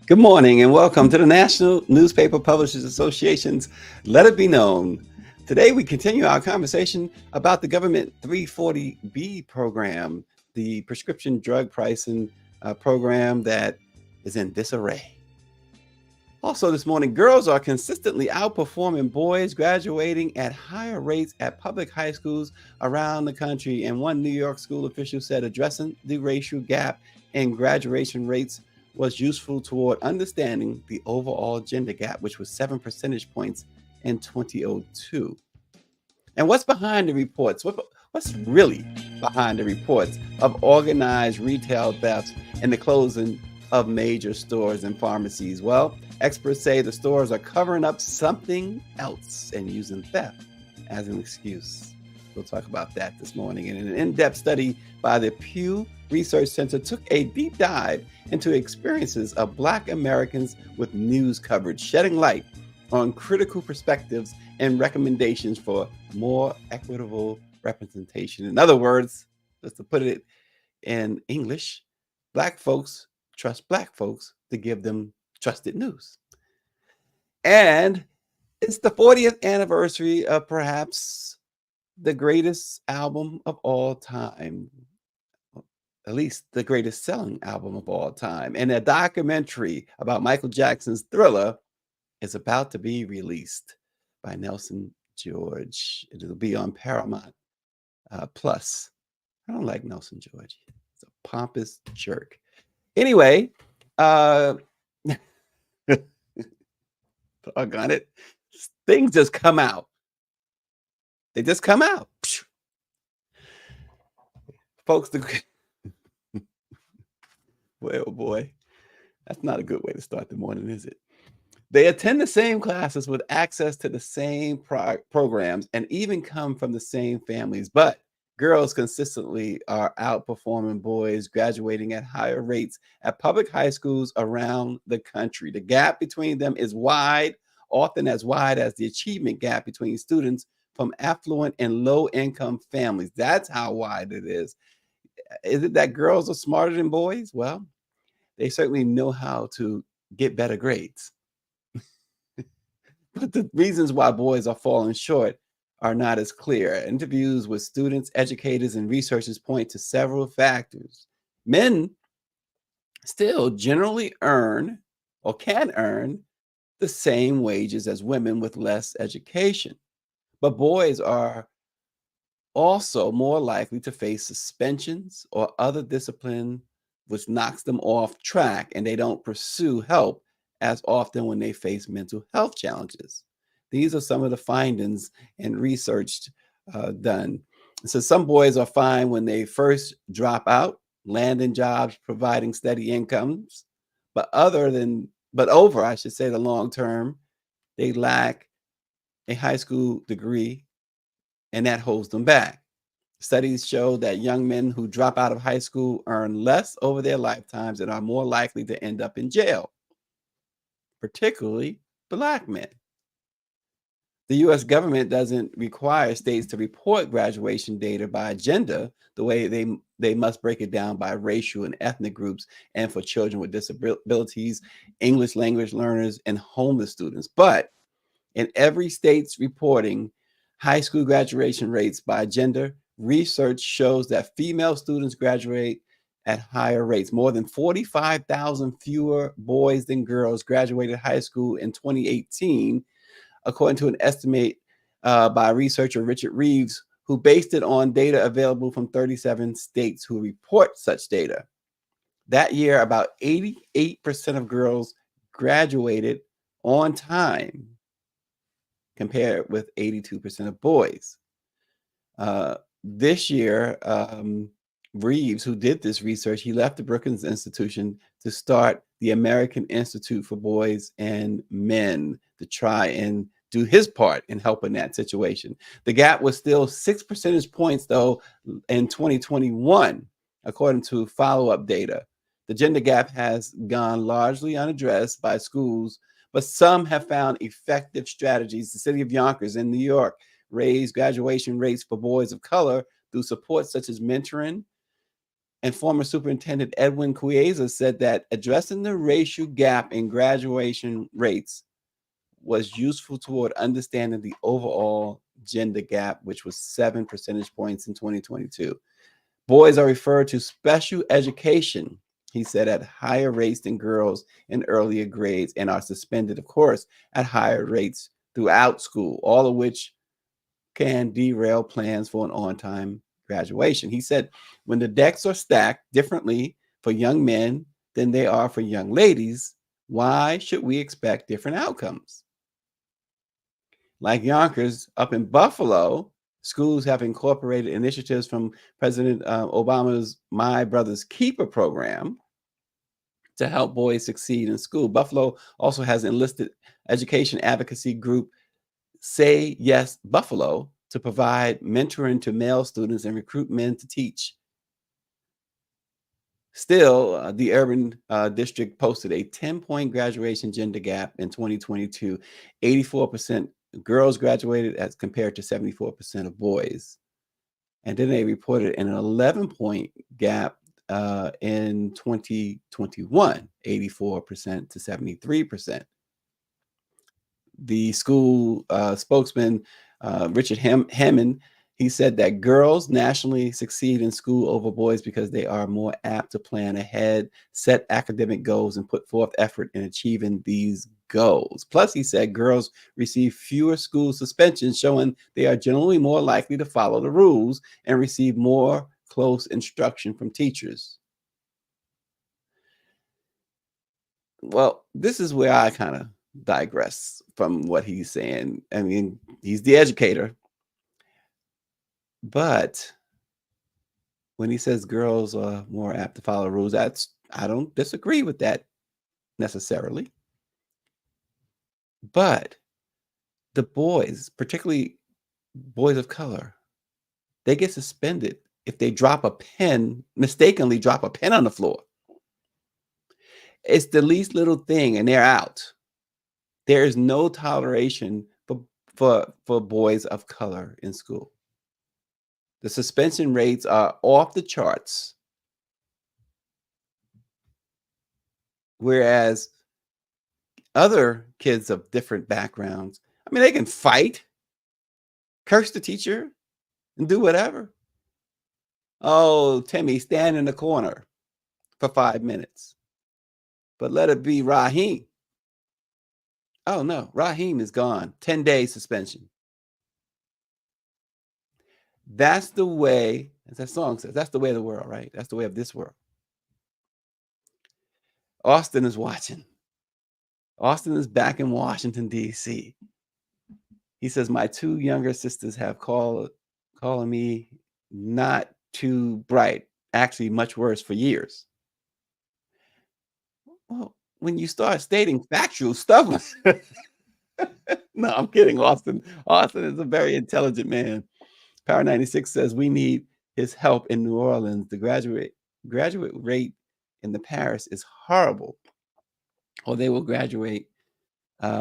Good morning and welcome to the National Newspaper Publishers Association's Let It Be Known. Today we continue our conversation about the government 340B program, the prescription drug pricing program that is in disarray. Also this morning, girls are consistently outperforming boys, graduating at higher rates at public high schools around the country. And one New York school official said addressing the racial gap in graduation rates was useful toward understanding the overall gender gap, which was 7 percentage points in 2002. And what's behind the reports? What's really behind the reports of organized retail thefts and the closing of major stores and pharmacies? Well, experts say the stores are covering up something else and using theft as an excuse. We'll talk about that this morning. And an in-depth study by the Pew Research Center took a deep dive into experiences of Black Americans with news coverage, shedding light on critical perspectives and recommendations for more equitable representation. In other words, just to put it in English, Black folks trust Black folks to give them trusted news. And it's the 40th anniversary of perhaps the greatest album of all time, at least the greatest selling album of all time. And a documentary about Michael Jackson's Thriller is about to be released by Nelson George. It'll be on Paramount Plus. I don't like Nelson George. He's a pompous jerk. Anyway, doggone it. Things just come out. They just come out. Folks, well, boy, that's not a good way to start the morning, is it? They attend the same classes with access to the same programs and even come from the same families, but girls consistently are outperforming boys, graduating at higher rates at public high schools around the country. The gap between them is wide, often as wide as the achievement gap between students from affluent and low-income families. That's how wide it is. Is it that girls are smarter than boys? Well, they certainly know how to get better grades. But the reasons why boys are falling short are not as clear. Interviews with students, educators, and researchers point to several factors. Men still generally earn or can earn the same wages as women with less education. But boys are also more likely to face suspensions or other discipline which knocks them off track, and they don't pursue help as often when they face mental health challenges. These are some of the findings and research done. So some boys are fine when they first drop out, landing jobs, providing steady incomes, but over, I should say, the long term, they lack a high school degree, and that holds them back. Studies show that young men who drop out of high school earn less over their lifetimes and are more likely to end up in jail, particularly Black men. The U.S. government doesn't require states to report graduation data by gender the way they must break it down by racial and ethnic groups and for children with disabilities, English language learners, and homeless students. But in every state's reporting high school graduation rates by gender, research shows that female students graduate at higher rates. More than 45,000 fewer boys than girls graduated high school in 2018, according to an estimate by researcher Richard Reeves, who based it on data available from 37 states who report such data. That year, about 88% of girls graduated on time, compared with 82% of boys. This year, Reeves, who did this research, he left the Brookings Institution to start the American Institute for Boys and Men to try and do his part in helping that situation. The gap was still 6 percentage points, though, in 2021, according to follow-up data. The gender gap has gone largely unaddressed by schools, but some have found effective strategies. The city of Yonkers in New York raised graduation rates for boys of color through support such as mentoring, And former Superintendent Edwin Cueza said that addressing the racial gap in graduation rates was useful toward understanding the overall gender gap, which was 7 percentage points in 2022. Boys are referred to special education, he said, at higher rates than girls in earlier grades and are suspended, of course, at higher rates throughout school, all of which can derail plans for an on time graduation. He said, when the decks are stacked differently for young men than they are for young ladies, why should we expect different outcomes? Like Yonkers, up in Buffalo, schools have incorporated initiatives from President Obama's My Brother's Keeper program to help boys succeed in school. Buffalo also has enlisted education advocacy group Say Yes Buffalo to provide mentoring to male students and recruit men to teach. Still, the urban district posted a 10-point graduation gender gap in 2022. 84% girls graduated as compared to 74% of boys. And then they reported an 11-point gap in 2021, 84% to 73%. The school spokesman, Richard Hammond, he said that girls nationally succeed in school over boys because they are more apt to plan ahead, set academic goals, and put forth effort in achieving these goals. Plus, he said girls receive fewer school suspensions, showing they are generally more likely to follow the rules and receive more close instruction from teachers. Well, this is where I kind of digress from what he's saying. I mean, he's the educator, but when he says girls are more apt to follow rules, I don't disagree with that necessarily. But the boys, particularly boys of color, they get suspended if they mistakenly drop a pen on the floor. It's the least little thing and they're out. There is no toleration for boys of color in school. The suspension rates are off the charts, whereas other kids of different backgrounds, I mean, they can fight, curse the teacher, and do whatever. Oh, Timmy, stand in the corner for 5 minutes. But let it be Raheem. Oh no, Raheem is gone. 10 days suspension. That's the way, as that song says, that's the way of the world, right? That's the way of this world. Austin is watching. Austin is back in Washington, D.C. He says, my two younger sisters have calling me not too bright, actually much worse for years. Well, when you start stating factual stuff, no, I'm kidding, Austin. Austin is a very intelligent man. Power 96 says we need his help in New Orleans. The graduate rate in the parish is horrible, or they will graduate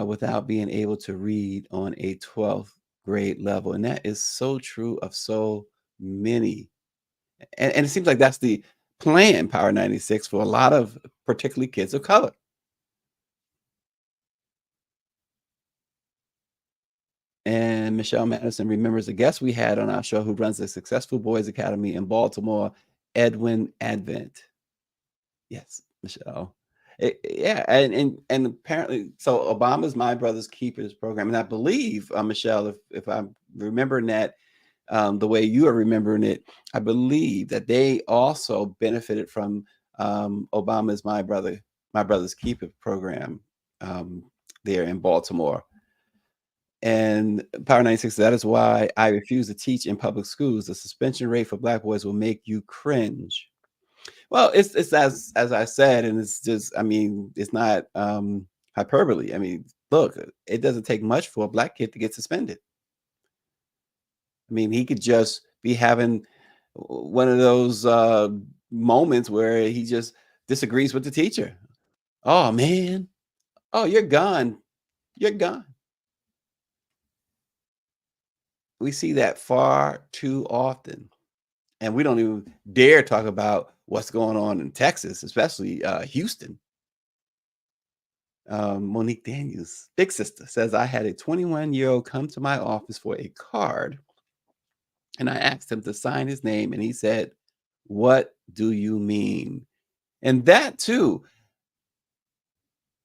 without being able to read on a 12th grade level. And that is so true of so many. And it seems like that's the plan, Power 96, for a lot of particularly kids of color. And Michelle Madison remembers a guest we had on our show who runs a successful boys academy in Baltimore, Edwin Advent. Yes, Michelle. Yeah, and apparently, so Obama's My Brother's Keepers program, and I believe, Michelle, if I'm remembering that the way you are remembering it, I believe that they also benefited from Obama's My Brother's Keeper program there in Baltimore. And Power 96, that is why I refuse to teach in public schools. The suspension rate for Black boys will make you cringe. Well, it's as I said, and it's just, I mean, it's not hyperbole. I mean, look, it doesn't take much for a Black kid to get suspended. I mean, he could just be having one of those moments where he just disagrees with the teacher. Oh man, oh, you're gone. You're gone. We see that far too often. And we don't even dare talk about what's going on in Texas, especially Houston. Monique Daniels, big sister, says, I had a 21-year-old come to my office for a card, and I asked him to sign his name, and he said, "What do you mean?" And that too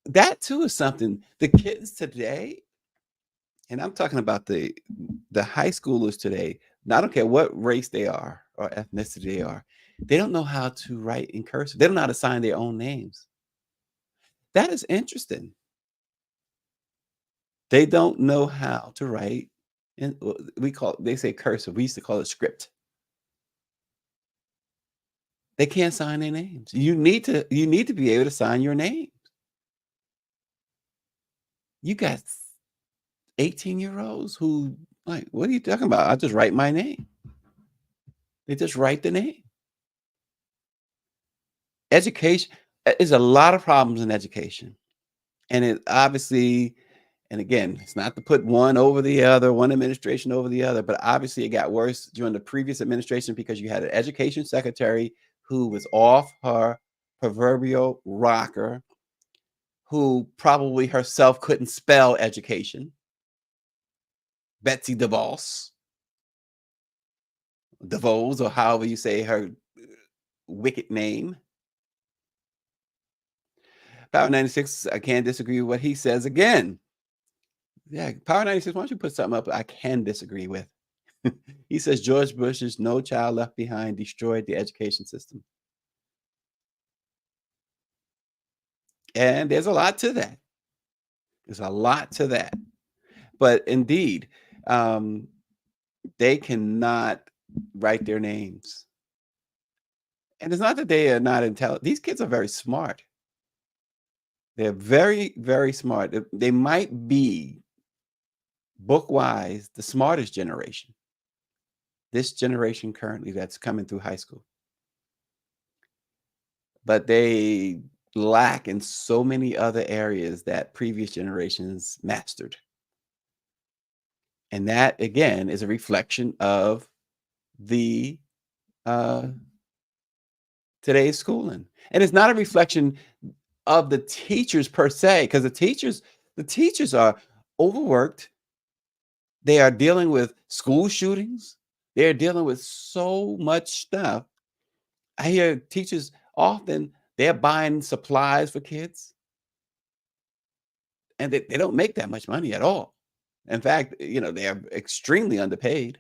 is something the kids today, and I'm talking about the high schoolers today. I don't care what race they are or ethnicity they are. They don't know how to write in cursive. They don't know how to sign their own names. That is interesting. They don't know how to write, and they say cursive. We used to call it script. They can't sign their names. You need to be able to sign your name. You got 18-year-olds who like, what are you talking about? I just write my name. They just write the name. Education is a lot of problems in education. And it obviously, and again, it's not to put one over the other, one administration over the other, but obviously it got worse during the previous administration because you had an education secretary who was off her proverbial rocker, who probably herself couldn't spell education. Betsy DeVos, or however you say her wicked name. Power 96, I can't disagree with what he says again. Yeah, Power 96, why don't you put something up I can disagree with? He says George Bush's No Child Left Behind destroyed the education system. And there's a lot to that. There's a lot to that. But indeed, um, they cannot write their names. And it's not that they are not intelligent. These kids are very smart. They're very, very smart. They might be book wise the smartest generation. This generation currently that's coming through high school. But they lack in so many other areas that previous generations mastered. And that again is a reflection of the uh today's schooling. And it's not a reflection of the teachers per se, because the teachers are overworked. They are dealing with school shootings. They're dealing with so much stuff. I hear teachers often they're buying supplies for kids and they don't make that much money at all. In fact, they are extremely underpaid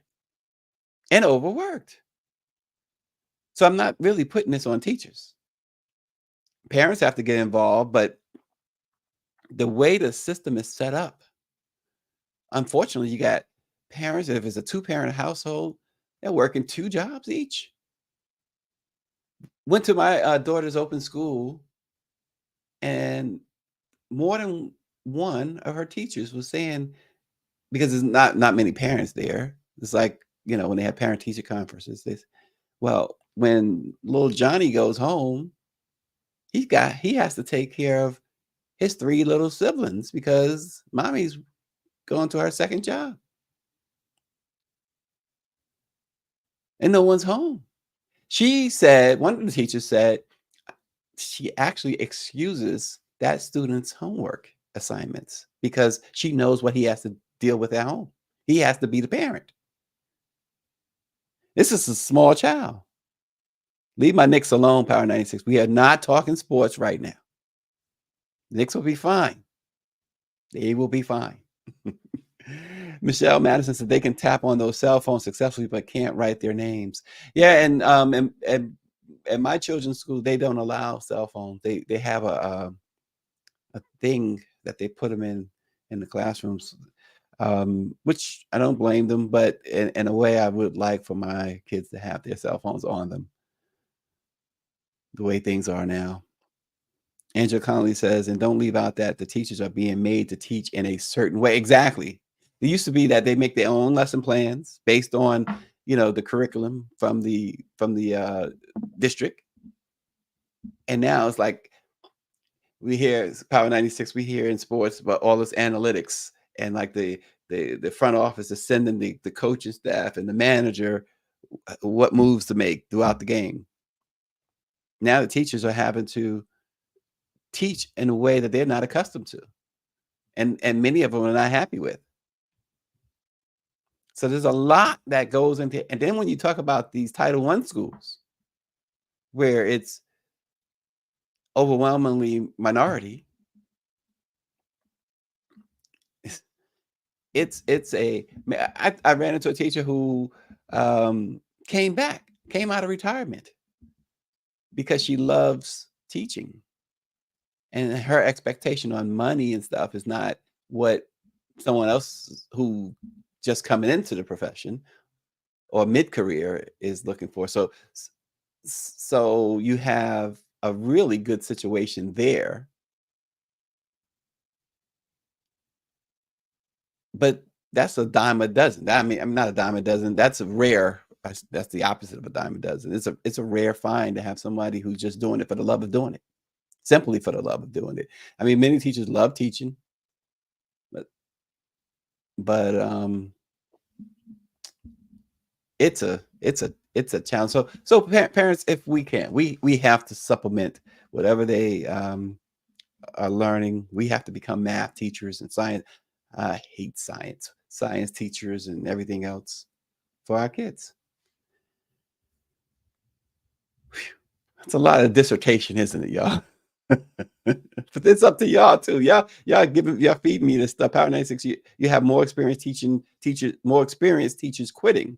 and overworked. So I'm not really putting this on teachers. Parents have to get involved, but the way the system is set up, unfortunately, you got parents, if it's a two-parent household, they're working two jobs each. Went to my daughter's open school, and more than one of her teachers was saying, because there's not many parents there. It's like, when they have parent teacher conferences, well, when little Johnny goes home, he has to take care of his three little siblings because mommy's going to her second job and no one's home. She said, one of the teachers said, she actually excuses that student's homework assignments because she knows what he has to deal with at home. He has to be the parent. This is a small child. Leave my Knicks alone, Power 96. We are not talking sports right now. Knicks will be fine. They will be fine. Michelle Madison said they can tap on those cell phones successfully, but can't write their names. Yeah, and at my children's school, they don't allow cell phones. They have a thing that they put them in the classrooms, which I don't blame them, but in a way, I would like for my kids to have their cell phones on them. The way things are now. Angela Connolly says, and don't leave out that the teachers are being made to teach in a certain way. Exactly. It used to be that they make their own lesson plans based on, the curriculum from the district. And now it's like we hear Power 96, we hear in sports about all this analytics and like the front office is sending the coaching staff and the manager what moves to make throughout the game. Now the teachers are having to teach in a way that they're not accustomed to, and many of them are not happy with. So there's a lot that goes into, and then when you talk about these Title I schools where it's overwhelmingly minority, it's I ran into a teacher who um, came out of retirement because she loves teaching, and her expectation on money and stuff is not what someone else who just coming into the profession or mid-career is looking for. So you have a really good situation there, but that's a dime a dozen. I mean, I'm not a dime a dozen. That's a rare. That's the opposite of a dime a dozen. It's a rare find to have somebody who's just doing it for the love of doing it, simply for the love of doing it. I mean, many teachers love teaching, but but it's a challenge. So parents, if we can, we have to supplement whatever they are learning. We have to become math teachers and science. I hate science teachers and everything else for our kids. It's a lot of dissertation, isn't it, y'all? But it's up to y'all too. Y'all feeding me this stuff. Power 96, you have more experience teaching teachers, more experienced teachers quitting.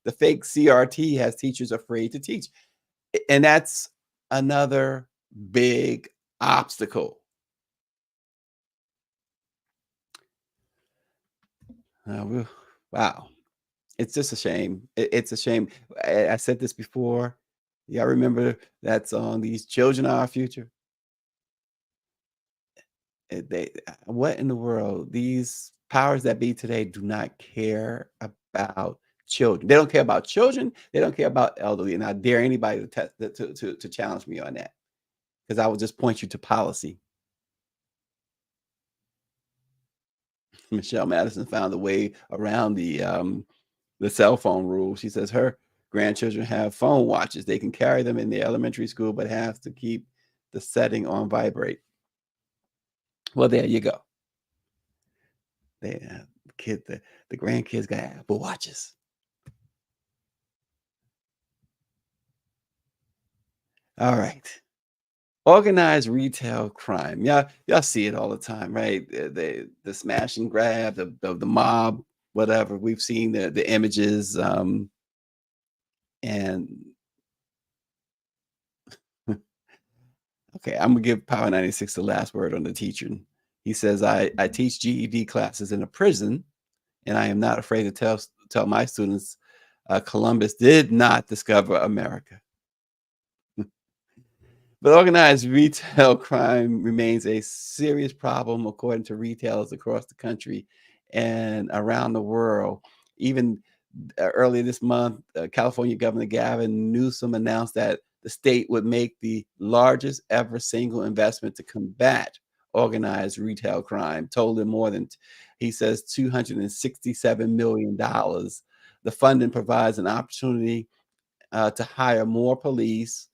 The fake CRT has teachers afraid to teach. And that's another big obstacle. Wow. It's just a shame. It's a shame. I said this before. Y'all remember that song, These Children Are Our Future? What in the world? These powers that be today do not care about children. They don't care about children. They don't care about elderly. And I dare anybody to challenge me on that, because I will just point you to policy. Michelle Madison found a way around the cell phone rule. She says her grandchildren have phone watches. They can carry them in the elementary school, but have to keep the setting on vibrate. Well, there you go. The grandkids got Apple watches. All right. Organized retail crime. Yeah, y'all see it all the time, right? The smash and grab, the mob, whatever. We've seen the images, and okay, I'm gonna give Power 96 the last word on the teaching. He says, I teach GED classes in a prison, and I am not afraid to tell my students Columbus did not discover America. But organized retail crime remains a serious problem, according to retailers across the country and around the world. Even earlier this month, California Governor Gavin Newsom announced that the state would make the largest ever single investment to combat organized retail crime, totaling more than, he says, $267 million. The funding provides an opportunity to hire more police,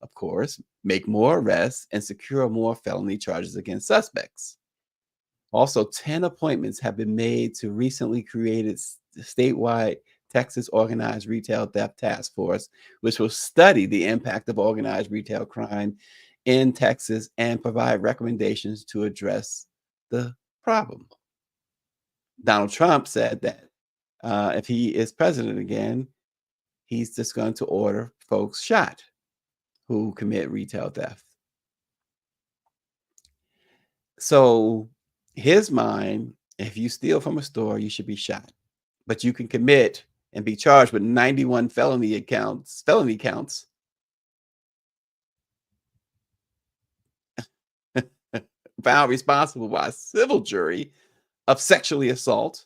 of course, make more arrests, and secure more felony charges against suspects. Also, 10 appointments have been made to recently created statewide Texas Organized Retail Theft Task Force, which will study the impact of organized retail crime in Texas and provide recommendations to address the problem. Donald Trump said that if he is president again, he's just going to order folks shot who commit retail theft. So his mind, if you steal from a store, you should be shot. But you can commit and be charged with 91 felony counts, found responsible by a civil jury of sexually assault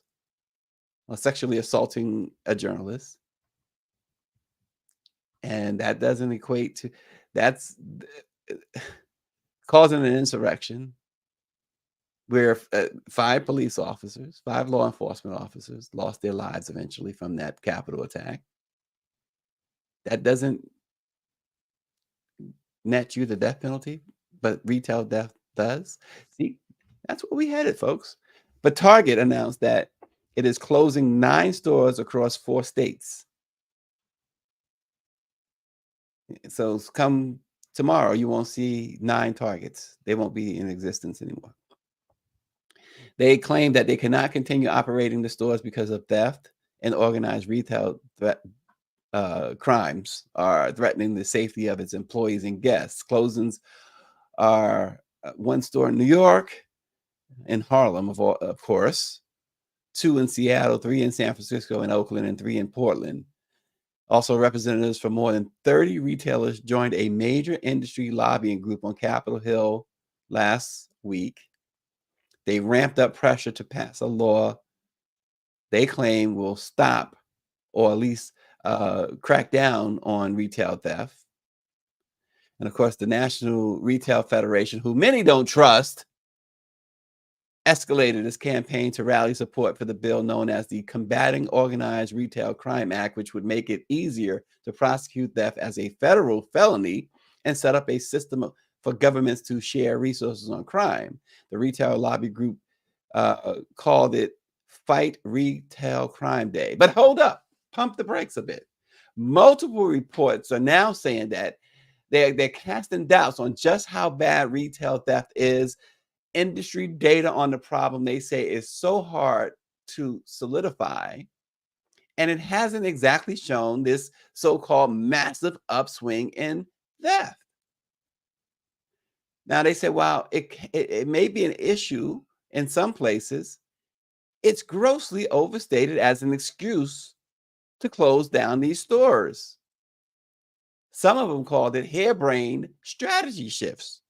or sexually assaulting a journalist. And that doesn't equate to, that's causing an insurrection where five law enforcement officers lost their lives eventually from that Capitol attack. That doesn't net you the death penalty, but retail death does. See, that's what we headed, folks. But Target announced that it is closing 9 stores across 4 states. So come tomorrow, you won't see 9 Targets. They won't be in existence anymore. They claim that they cannot continue operating the stores because of theft and organized retail crimes are threatening the safety of its employees and guests. Closings are 1 store in New York, in Harlem, of course, 2 in Seattle, 3 in San Francisco and Oakland, and 3 in Portland. Also, representatives from more than 30 retailers joined a major industry lobbying group on Capitol Hill last week. They ramped up pressure to pass a law they claim will stop or at least crack down on retail theft. And of course, the National Retail Federation, who many don't trust, escalated its campaign to rally support for the bill known as the Combating Organized Retail Crime Act, which would make it easier to prosecute theft as a federal felony and set up a system for governments to share resources on crime. The retail lobby group called it Fight Retail Crime Day. But hold up, pump the brakes a bit. Multiple reports are now saying that they're casting doubts on just how bad retail theft is. Industry data on the problem, they say, is so hard to solidify, and it hasn't exactly shown this so-called massive upswing in theft. Now, they say, while it may be an issue in some places, it's grossly overstated as an excuse to close down these stores. Some of them called it harebrained strategy shifts.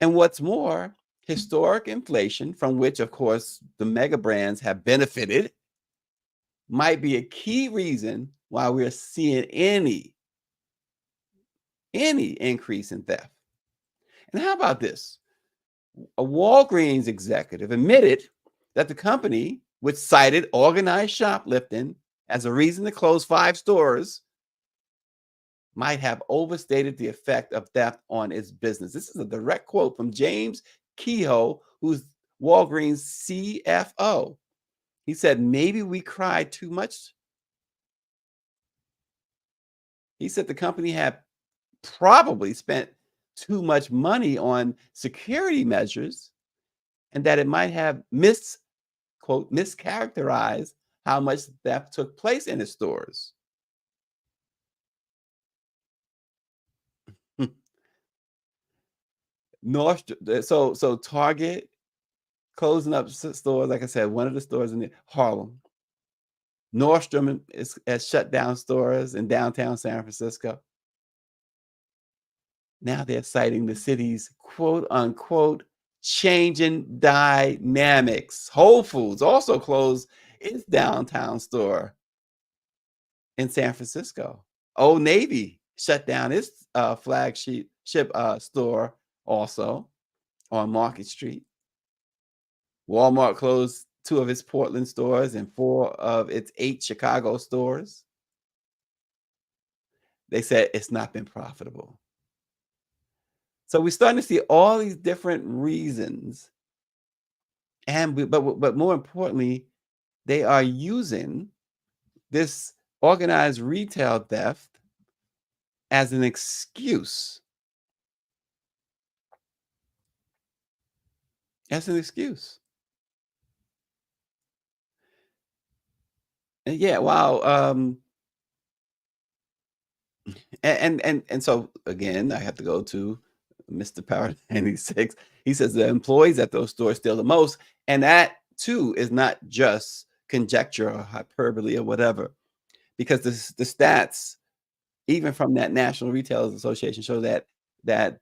And what's more, historic inflation, from which, of course, the mega brands have benefited, might be a key reason why we're seeing any increase in theft. And how about this? A Walgreens executive admitted that the company, which cited organized shoplifting as a reason to close 5 stores, might have overstated the effect of theft on its business. This is a direct quote from James Kehoe, who's Walgreens CFO. He said, maybe we cried too much. He said the company had probably spent too much money on security measures and that it might have mischaracterized how much theft took place in its stores. So Target closing up stores, like I said, one of the stores in Harlem. Nordstrom has shut down stores in downtown San Francisco. Now they're citing the city's quote unquote changing dynamics. Whole Foods also closed its downtown store in San Francisco. Old Navy shut down its flagship store also on Market Street. Walmart closed 2 of its Portland stores and 4 of its 8 Chicago stores. They said it's not been profitable. So we're starting to see all these different reasons, but more importantly, they are using this organized retail theft as an excuse. As an excuse. And yeah, wow. And so again, I have to go to Mr. Power 96. He says the employees at those stores steal the most, and that too is not just conjecture or hyperbole or whatever, because the stats, even from that National Retailers Association, show that they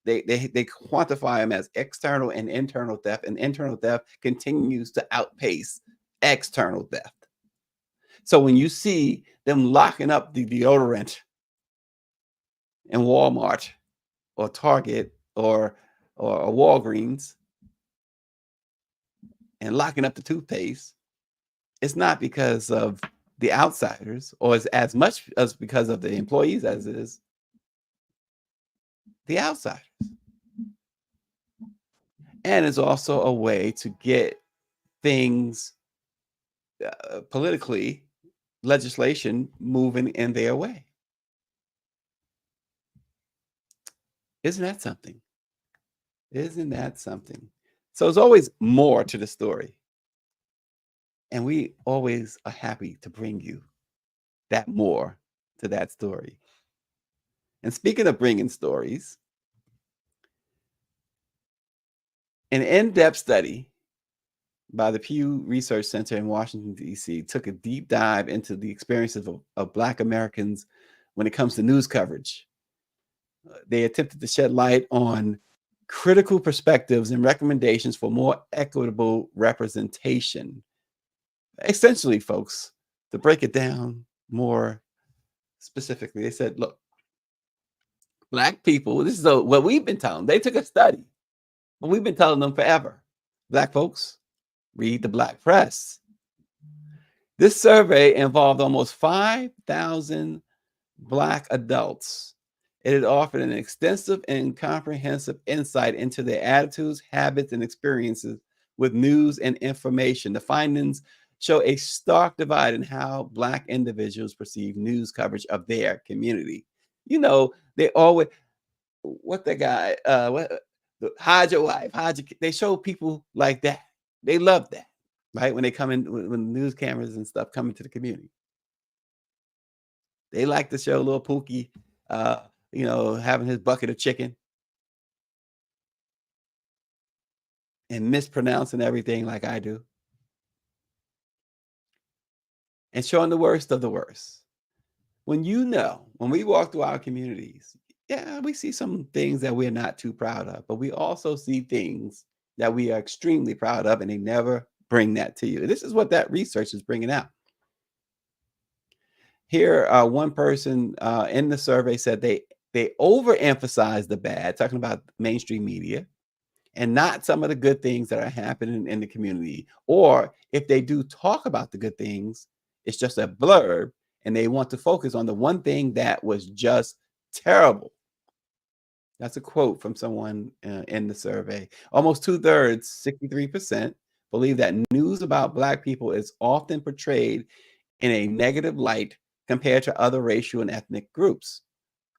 quantify them as external and internal theft, and internal theft continues to outpace external theft. So when you see them locking up the deodorant in Walmart or Target or Walgreens and locking up the toothpaste, it's not because of the outsiders or as much as because of the employees as it is the outsiders. And it's also a way to get things politically, legislation moving in their way. Isn't that something? Isn't that something? So there's always more to the story. And we always are happy to bring you that more to that story. And speaking of bringing stories, an in-depth study by the Pew Research Center in Washington, D.C., took a deep dive into the experiences of Black Americans when it comes to news coverage. They attempted to shed light on critical perspectives and recommendations for more equitable representation. Essentially, folks, to break it down more specifically, they said, look, Black people, this is what we've been telling them. They took a study, but we've been telling them forever. Black folks, read the Black press. This survey involved almost 5,000 Black adults. It had offered an extensive and comprehensive insight into their attitudes, habits, and experiences with news and information. The findings show a stark divide in how Black individuals perceive news coverage of their community. You know, they always, what the guy, hide your wife, they show people like that. They love that, right? When they come in, when news cameras and stuff come into the community. They like to show little Pookie, having his bucket of chicken and mispronouncing everything like I do and showing the worst of the worst. When we walk through our communities, yeah, we see some things that we're not too proud of, but we also see things that we are extremely proud of, and they never bring that to you. This is what that research is bringing out. Here, one person in the survey said they overemphasize the bad, talking about mainstream media, and not some of the good things that are happening in the community. Or if they do talk about the good things, it's just a blurb, and they want to focus on the one thing that was just terrible. That's a quote from someone in the survey. Almost 2/3, 63%, believe that news about Black people is often portrayed in a negative light compared to other racial and ethnic groups.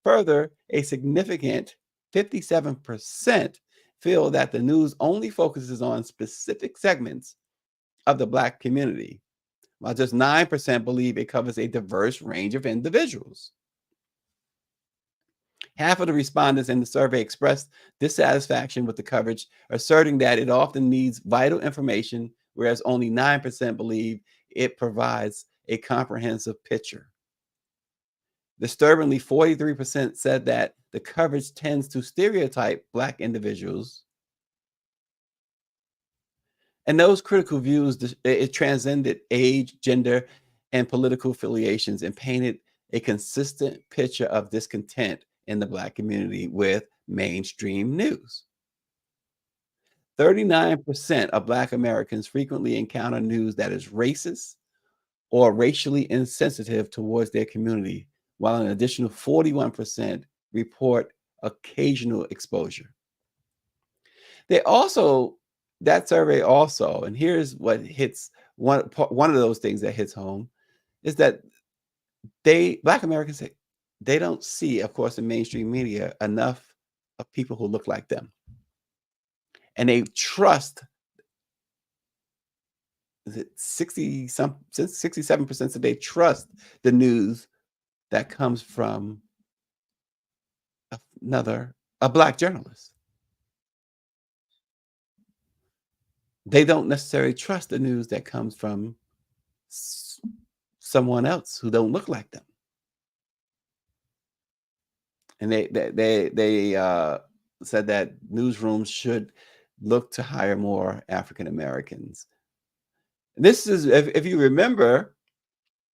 Further, a significant 57% feel that the news only focuses on specific segments of the Black community, while just 9% believe it covers a diverse range of individuals. Half of the respondents in the survey expressed dissatisfaction with the coverage, asserting that it often needs vital information, whereas only 9% believe it provides a comprehensive picture. Disturbingly, 43% said that the coverage tends to stereotype Black individuals. And those critical views, it transcended age, gender, and political affiliations and painted a consistent picture of discontent in the Black community with mainstream news. 39% of Black Americans frequently encounter news that is racist or racially insensitive towards their community, while an additional 41% report occasional exposure. They also, that survey also, and here's what hits one of those things that hits home, is that Black Americans say they don't see, of course, in mainstream media enough of people who look like them. And they trust, is it 67% that they trust the news that comes from a Black journalist. They don't necessarily trust the news that comes from someone else who don't look like them. And they said that newsrooms should look to hire more African Americans. This is, if you remember,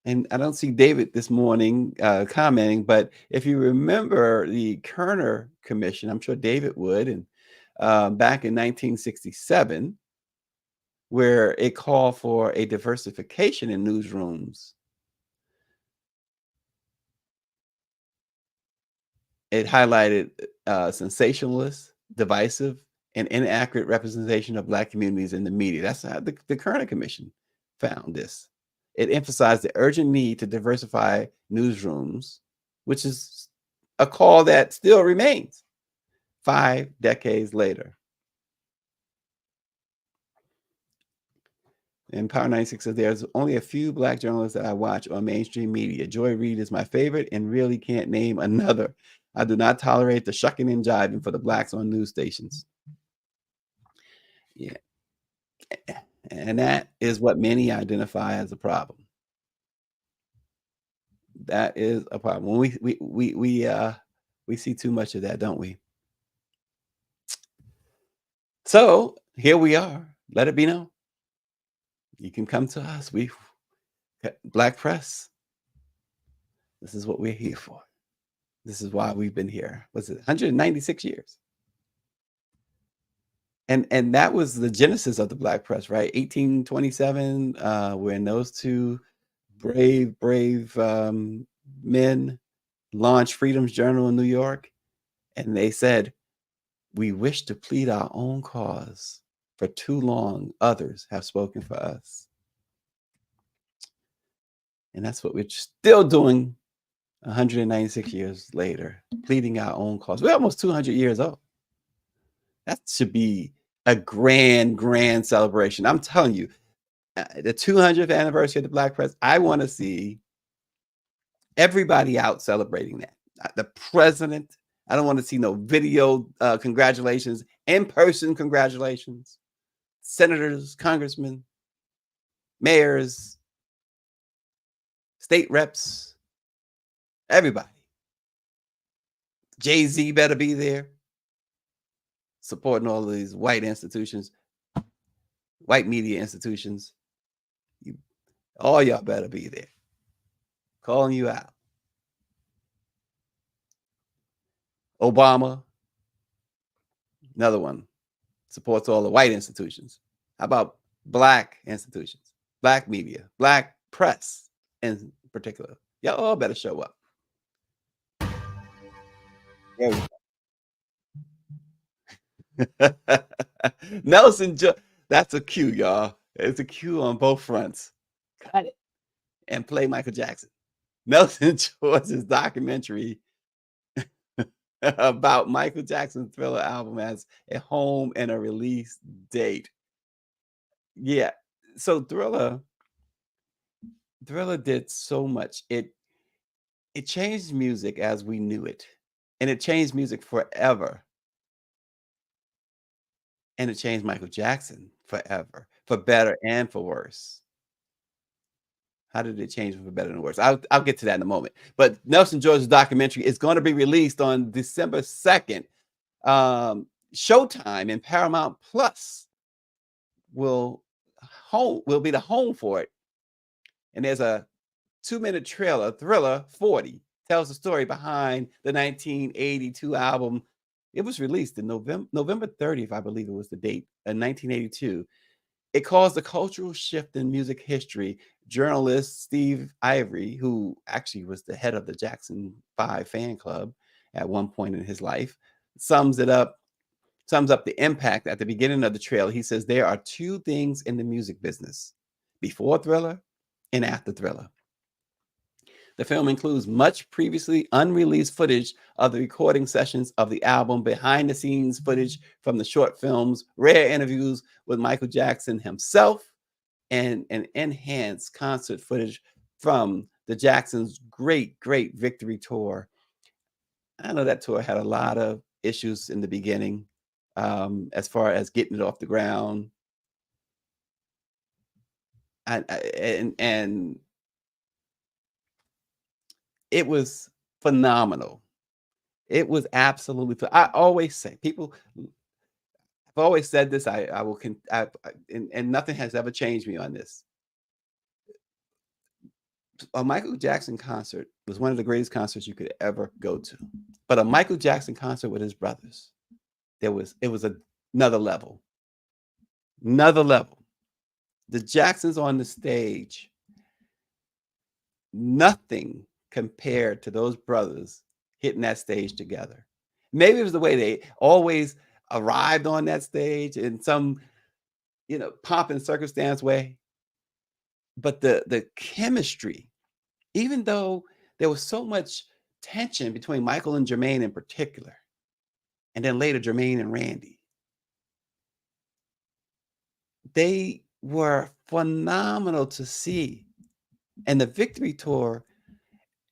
and I don't see David this morning commenting, but if you remember the Kerner Commission, I'm sure David would, and back in 1967, where it called for a diversification in newsrooms. It highlighted sensationalist, divisive, and inaccurate representation of Black communities in the media. That's how the Kerner Commission found this. It emphasized the urgent need to diversify newsrooms, which is a call that still remains 5 decades later. And Power 96 says there's only a few Black journalists that I watch on mainstream media. Joy Reid is my favorite and really can't name another. I do not tolerate the shucking and jiving for the Blacks on news stations. Yeah. And that is what many identify as a problem. That is a problem. We see too much of that, don't we? So here we are. Let it be known. You can come to us. We Black press. This is what we're here for. This is why we've been here. Was it 196 years? And that was the genesis of the Black press, right? 1827, when those two brave men launched Freedom's Journal in New York, and they said, "We wish to plead our own cause. For too long, others have spoken for us." And that's what we're still doing 196 years later, pleading our own cause. We're almost 200 years old. That should be a grand celebration. I'm telling you, the 200th anniversary of the Black press, I want to see everybody out celebrating that. The president, I don't want to see no video congratulations, in-person congratulations. Senators, congressmen, mayors, state reps, everybody. Jay-Z better be there, supporting all of these white institutions, white media institutions. All y'all better be there, calling you out. Obama, another one, supports all the white institutions. How about Black institutions, Black media, Black press in particular? Y'all all better show up. There we go. Nelson, that's a cue, y'all. It's a cue on both fronts. Cut it and play Michael Jackson. Nelson George's documentary about Michael Jackson's Thriller album has a home and a release date. Yeah. So Thriller did so much. It changed music as we knew it. And it changed music forever. And it changed Michael Jackson forever, for better and for worse. How did it change for better and worse? I'll get to that in a moment. But Nelson George's documentary is going to be released on December 2nd. Showtime and Paramount Plus will be the home for it. And there's a 2-minute trailer. Thriller 40 tells the story behind the 1982 album. It was released in November 30th, I believe it was the date, in 1982. It caused a cultural shift in music history. Journalist Steve Ivory, who actually was the head of the Jackson 5 fan club at one point in his life, sums up the impact at the beginning of the trailer. He says there are two things in the music business: before Thriller and after Thriller. The film includes much previously unreleased footage of the recording sessions of the album, behind the scenes footage from the short films, rare interviews with Michael Jackson himself, and an enhanced concert footage from the Jacksons' great victory tour. I know that tour had a lot of issues in the beginning, as far as getting it off the ground. And it was phenomenal. It was absolutely. I always say, I've always said this. I will. And nothing has ever changed me on this. A Michael Jackson concert was one of the greatest concerts you could ever go to. But a Michael Jackson concert with his brothers, it was another level. Another level. The Jacksons on the stage, nothing compared to those brothers hitting that stage together. Maybe it was the way they always arrived on that stage in some, pomp and circumstance way. But the chemistry, even though there was so much tension between Michael and Jermaine in particular, and then later Jermaine and Randy, they were phenomenal to see. And the victory tour,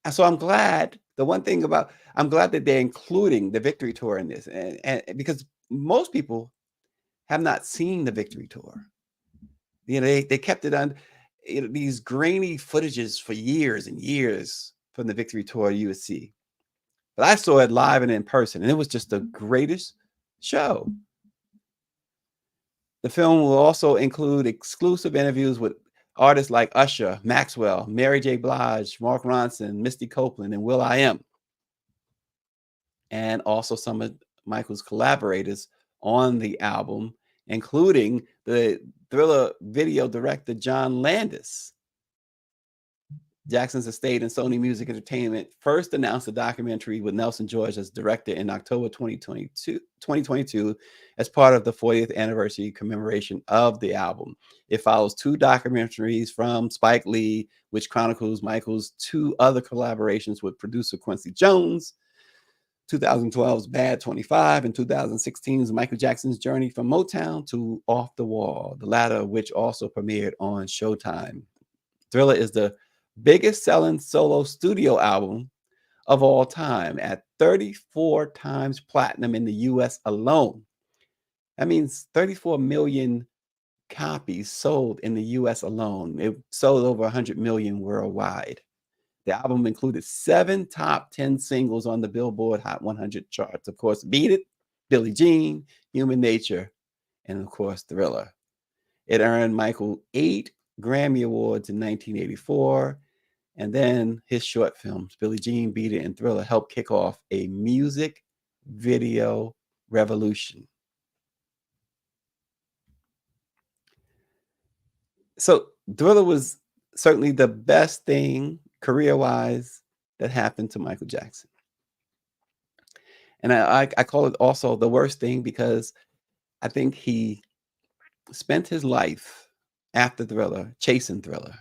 and so I'm glad that they're including the victory tour in this. And because most people have not seen the victory tour. They kept it on these grainy footages for years and years from the victory tour at USC. But I saw it live and in person, and it was just the greatest show. The film will also include exclusive interviews with artists like Usher, Maxwell, Mary J. Blige, Mark Ronson, Misty Copeland, and will.i.am, and also some of Michael's collaborators on the album, including the Thriller video director John Landis. Jackson's estate and Sony Music Entertainment first announced a documentary with Nelson George as director in October 2022 as part of the 40th anniversary commemoration of the album. It follows two documentaries from Spike Lee, which chronicles Michael's two other collaborations with producer Quincy Jones, 2012's Bad 25, and 2016's Michael Jackson's journey from Motown to Off the Wall, the latter of which also premiered on Showtime. Thriller is the biggest selling solo studio album of all time at 34 times platinum in the US alone. That means 34 million copies sold in the US alone. It sold over 100 million worldwide. The album included 7 top 10 singles on the Billboard Hot 100 charts. Of course, Beat It, Billie Jean, Human Nature, and of course, Thriller. It earned Michael 8 Grammy Awards in 1984. And then his short films, Billie Jean, Beat It, and Thriller, helped kick off a music video revolution. So Thriller was certainly the best thing career-wise that happened to Michael Jackson. And I call it also the worst thing because I think he spent his life after Thriller chasing Thriller.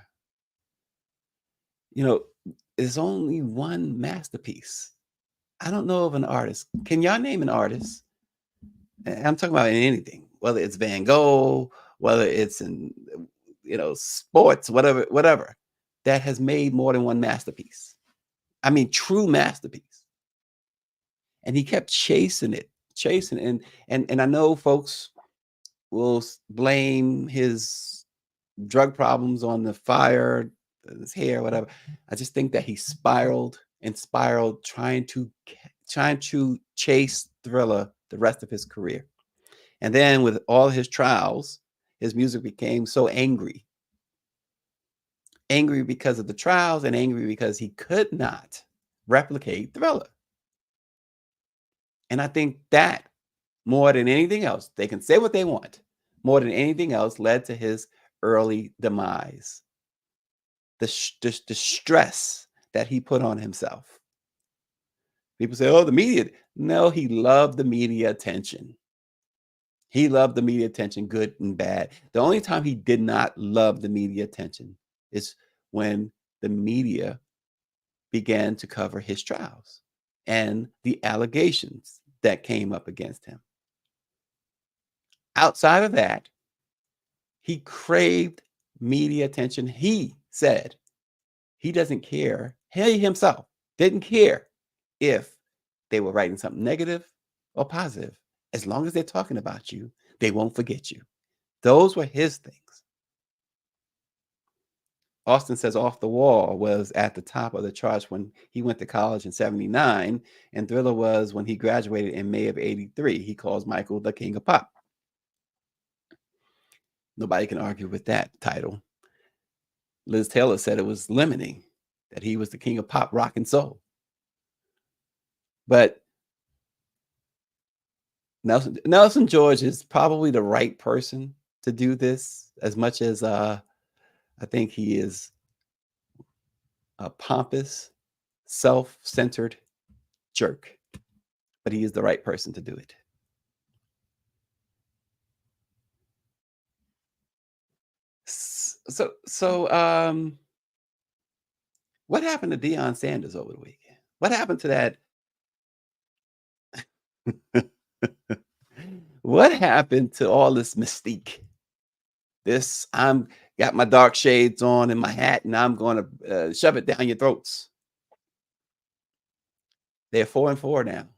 There's only one masterpiece. I don't know of an artist. Can y'all name an artist? I'm talking about in anything, whether it's Van Gogh, whether it's in, sports, whatever, that has made more than one masterpiece. I mean, true masterpiece. And he kept chasing it. And I know folks will blame his drug problems on the fire, his hair, whatever. I just think that he spiraled trying to chase Thriller the rest of his career. And then with all his trials, his music became so angry because of the trials and angry because he could not replicate Thriller. And I think that more than anything else, they can say what they want, more than anything else led to his early demise. The stress that he put on himself. People say, oh, the media. No, he loved the media attention. He loved the media attention, good and bad. The only time he did not love the media attention is when the media began to cover his trials and the allegations that came up against him. Outside of that, he craved media attention. He said he doesn't care. He himself didn't care if they were writing something negative or positive. As long as they're talking about you, they won't forget you. Those were his things. Austin says Off the Wall was at the top of the charts when he went to college in 79, and Thriller was when he graduated in May of 83. He calls Michael the King of Pop. Nobody can argue with that title. Liz Taylor said it was limiting, that he was the king of pop, rock, and soul. But Nelson George is probably the right person to do this, as much as I think he is a pompous, self-centered jerk, but he is the right person to do it. What happened to Deion Sanders over the weekend? What happened to that? What happened to all this mystique? This I'm got my dark shades on and my hat, and I'm going to shove it down your throats. They're 4-4 now.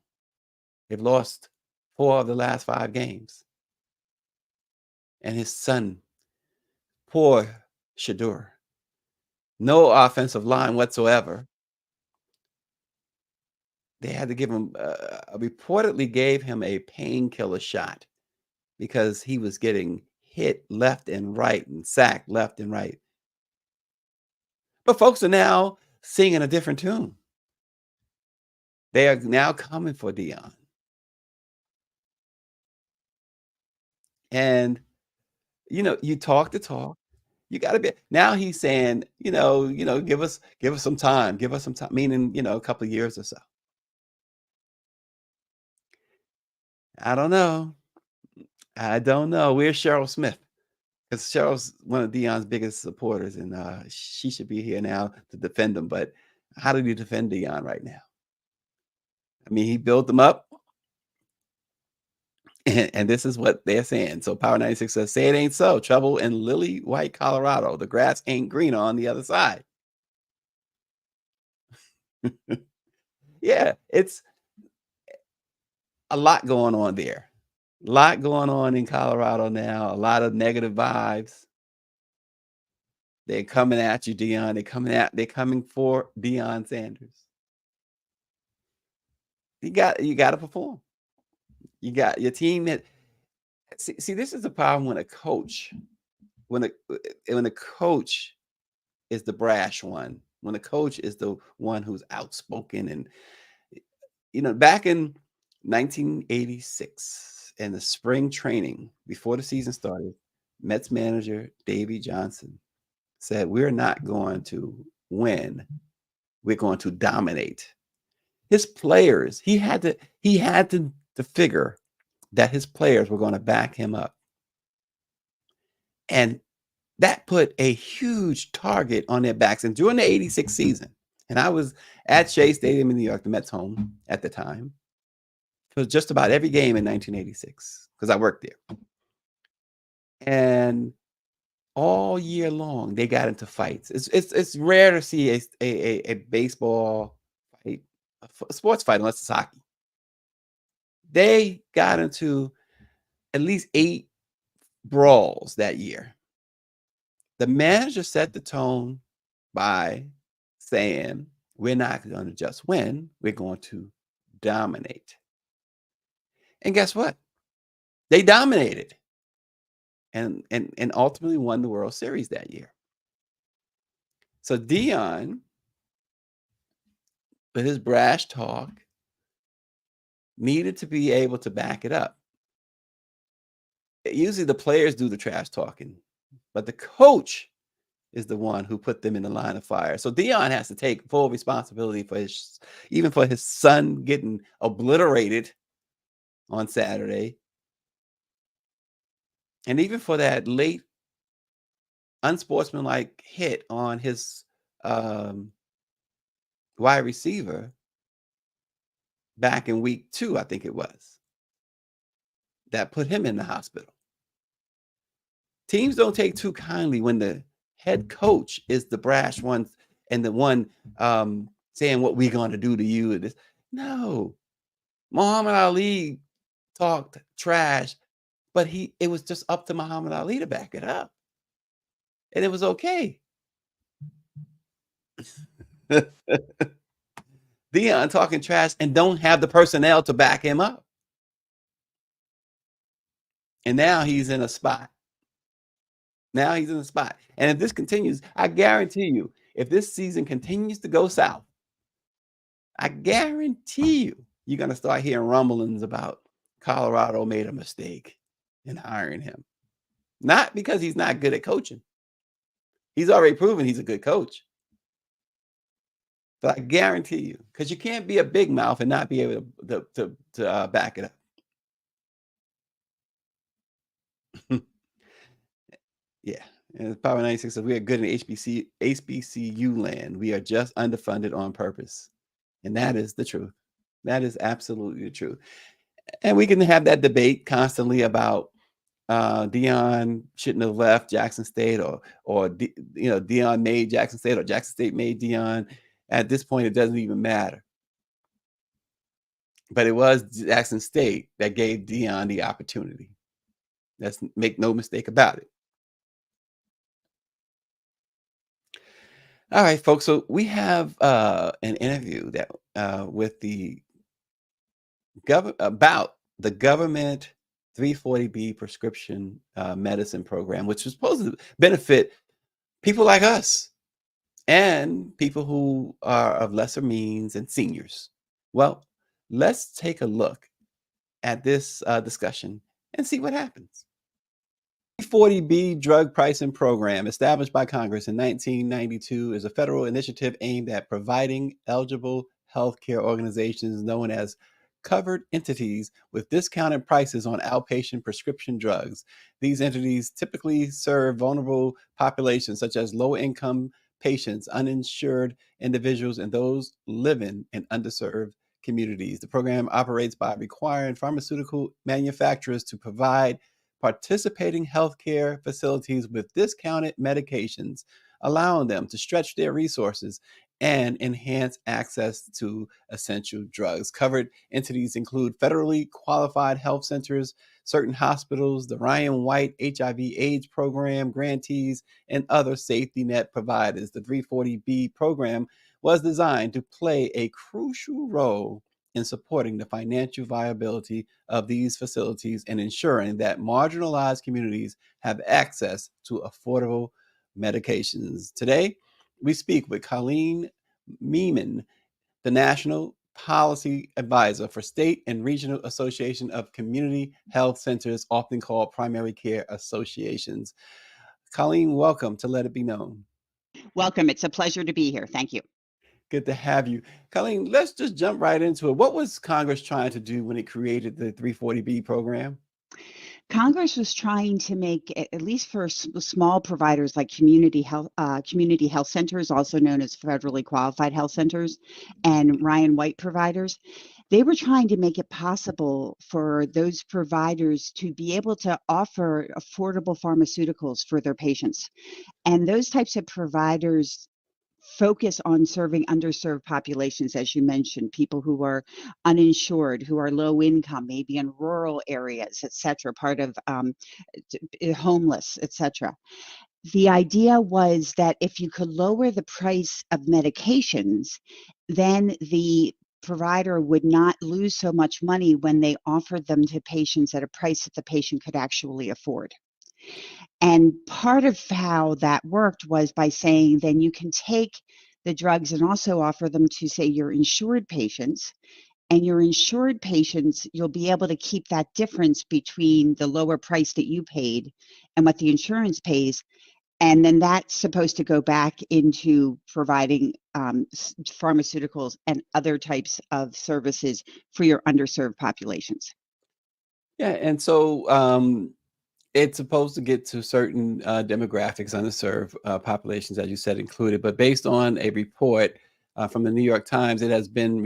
They've lost 4 of the last 5 games. And his son, poor Shadur, no offensive line whatsoever. They had to give him, reportedly gave him a painkiller shot because he was getting hit left and right and sacked left and right. But folks are now singing a different tune. They are now coming for Dion. And, you talk the talk. You gotta be now he's saying, give us some time, give us some time, meaning, a couple of years or so. I don't know. I don't know. Where's Cheryl Smith? Because Cheryl's one of Dion's biggest supporters, and she should be here now to defend him. But how do you defend Dion right now? I mean, he built them up, and this is what they're saying. So Power 96 says, say it ain't so. Trouble in Lily White, Colorado. The grass ain't green on the other side. Yeah, it's a lot going on there. A lot going on in Colorado now. A lot of negative vibes. They're coming at you, Dion. They're coming for Dion Sanders. You got to perform. You got your team that see this is the problem when a coach when a coach is the brash one, when a coach is the one who's outspoken and back in 1986 in the spring training before the season started, Mets manager Davey Johnson said, "We're not going to win. We're going to dominate." His players, he had to figure that his players were going to back him up. And that put a huge target on their backs. And during the 86 season, and I was at Shea Stadium in New York, the Mets home at the time, for just about every game in 1986, because I worked there. And all year long, they got into fights. It's rare to see a baseball fight, a sports fight, unless it's hockey. They got into at least 8 brawls that year. The manager set the tone by saying, "We're not going to just win, we're going to dominate." And guess what? They dominated and ultimately won the World Series that year. So Dion, with his brash talk, needed to be able to back it up. Usually the players do the trash talking, but the coach is the one who put them in the line of fire. So Dion has to take full responsibility for even for his son getting obliterated on Saturday, and even for that late unsportsmanlike hit on his um, wide receiver back in week 2, I think it was, that put him in the hospital. Teams don't take too kindly when the head coach is the brash one and the one saying what we're going to do to you. No, Muhammad Ali talked trash, but it was just up to Muhammad Ali to back it up, and it was okay. Dion talking trash and don't have the personnel to back him up, and now he's in a spot. Now he's in a spot, and if this continues, I guarantee you, if this season continues to go south, I guarantee you're going to start hearing rumblings about Colorado made a mistake in hiring him. Not because he's not good at coaching. He's already proven he's a good coach. But I guarantee you, because you can't be a big mouth and not be able to back it up. Yeah, and Power 96 says we are good in HBCU land. We are just underfunded on purpose, and that is the truth. That is absolutely the truth. And we can have that debate constantly about Dion shouldn't have left Jackson State, or Dion made Jackson State, or Jackson State made Dion. At this point, it doesn't even matter. But it was Jackson State that gave Dion the opportunity. Let's make no mistake about it. All right, folks. So we have an interview that with the about the government 340B prescription medicine program, which was supposed to benefit people like us and people who are of lesser means and seniors. Well, let's take a look at this discussion and see what happens. 40B drug pricing program, established by Congress in 1992, is a federal initiative aimed at providing eligible healthcare organizations known as covered entities with discounted prices on outpatient prescription drugs. These entities typically serve vulnerable populations such as low income patients, uninsured individuals, and those living in underserved communities. The program operates by requiring pharmaceutical manufacturers to provide participating healthcare facilities with discounted medications, allowing them to stretch their resources and enhance access to essential drugs. Covered entities include federally qualified health centers, certain hospitals, the Ryan White HIV/AIDS program, grantees, and other safety net providers. The 340B program was designed to play a crucial role in supporting the financial viability of these facilities and ensuring that marginalized communities have access to affordable medications. Today, we speak with Colleen Meeman, the National Policy Advisor for State and Regional Association of Community Health Centers, often called primary care associations. Colleen, welcome to Let It Be Known. Welcome. It's a pleasure to be here. Thank you. Good to have you. Colleen, let's just jump right into it. What was Congress trying to do when it created the 340B program? Congress was trying to make, at least for small providers like community health centers, also known as federally qualified health centers, and Ryan White providers, they were trying to make it possible for those providers to be able to offer affordable pharmaceuticals for their patients. And those types of providers focus on serving underserved populations, as you mentioned, people who are uninsured, who are low income, maybe in rural areas, et cetera, part of homeless, et cetera. The idea was that if you could lower the price of medications, then the provider would not lose so much money when they offered them to patients at a price that the patient could actually afford. And part of how that worked was by saying then you can take the drugs and also offer them to, say, your insured patients. And your insured patients, you'll be able to keep that difference between the lower price that you paid and what the insurance pays. And then that's supposed to go back into providing pharmaceuticals and other types of services for your underserved populations. Yeah, and so it's supposed to get to certain demographics, underserved populations, as you said, included. But based on a report from the New York Times, it has been